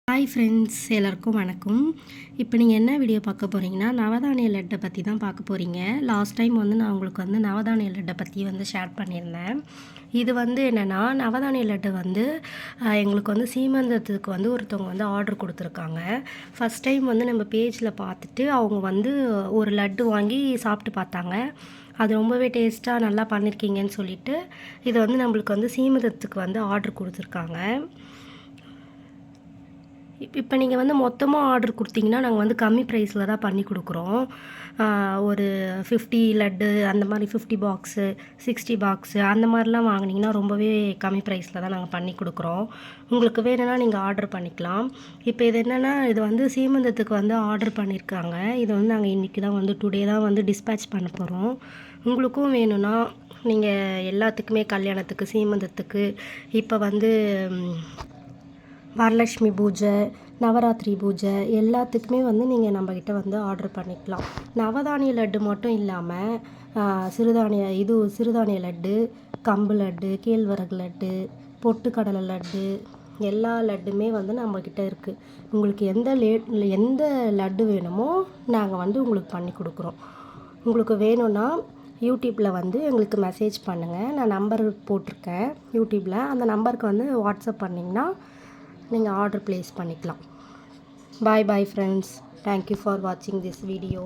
Hi friends, எல்லாருக்கும் வணக்கம். இப்போ நீங்கள் என்ன வீடியோ பார்க்க போகிறீங்கன்னா, நவதானிய லட்டை பற்றி தான் பார்க்க போகிறீங்க. லாஸ்ட் டைம் நான் உங்களுக்கு நவதானிய லட்டை பற்றி ஷேர் பண்ணியிருந்தேன். இது என்னென்னா, நவதானிய லட்டு எங்களுக்கு சீமந்தத்துக்கு ஒருத்தவங்க ஆர்டர் கொடுத்துருக்காங்க. ஃபஸ்ட் டைம் நம்ம பேஜில் பார்த்துட்டு அவங்க ஒரு லட்டு வாங்கி சாப்பிட்டு பார்த்தாங்க. அது ரொம்பவே டேஸ்ட்டாக நல்லா பண்ணியிருக்கீங்கன்னு சொல்லிட்டு இதை நம்மளுக்கு சீமந்தத்துக்கு ஆர்டர் கொடுத்துருக்காங்க. இப்போ நீங்கள் மொத்தமாக ஆர்டர் கொடுத்தீங்கன்னா நாங்கள் கம்மி ப்ரைஸில் தான் பண்ணி கொடுக்குறோம். ஒரு 50 லட்டு அந்த மாதிரி 50 பாக்ஸு 60 பாக்ஸு அந்த மாதிரிலாம் வாங்கினீங்கன்னா ரொம்பவே கம்மி ப்ரைஸில் தான் நாங்கள் பண்ணி கொடுக்குறோம். உங்களுக்கு வேணும்னா நீங்கள் ஆர்டர் பண்ணிக்கலாம். இப்போ இது என்னென்னா, இது சீமந்தத்துக்கு ஆர்டர் பண்ணியிருக்காங்க. இது நாங்கள் இன்றைக்கி தான் டுடே தான் டிஸ்பேட்ச் பண்ண போகிறோம். உங்களுக்கும் வேணும்னா நீங்கள் எல்லாத்துக்குமே கல்யாணத்துக்கு சீமந்தத்துக்கு இப்போ வரலட்சுமி பூஜை, நவராத்திரி பூஜை எல்லாத்துக்குமே நீங்கள் நம்மக்கிட்ட ஆர்டர் பண்ணிக்கலாம். நவதானிய லட்டு மட்டும் இல்லாமல் சிறுதானிய லட்டு, கம்பு லட்டு, கேழ்வரகு லட்டு, பொட்டுக்கடலை லட்டு எல்லா லட்டுமே நம்மக்கிட்ட இருக்குது. உங்களுக்கு எந்த லட்டு வேணுமோ நாங்கள் உங்களுக்கு பண்ணி கொடுக்குறோம். உங்களுக்கு வேணும்னா யூடியூப்பில் எங்களுக்கு மெசேஜ் பண்ணுங்கள். நான் நம்பர் போட்டிருக்கேன் யூடியூப்பில். அந்த நம்பருக்கு வாட்ஸ்அப் பண்ணிங்கன்னா நீங்கள் ஆர்டர் ப்ளேஸ் பண்ணிக்கலாம். பாய் பாய் ஃப்ரெண்ட்ஸ். தேங்க்யூ ஃபார் வாட்சிங் திஸ் வீடியோ.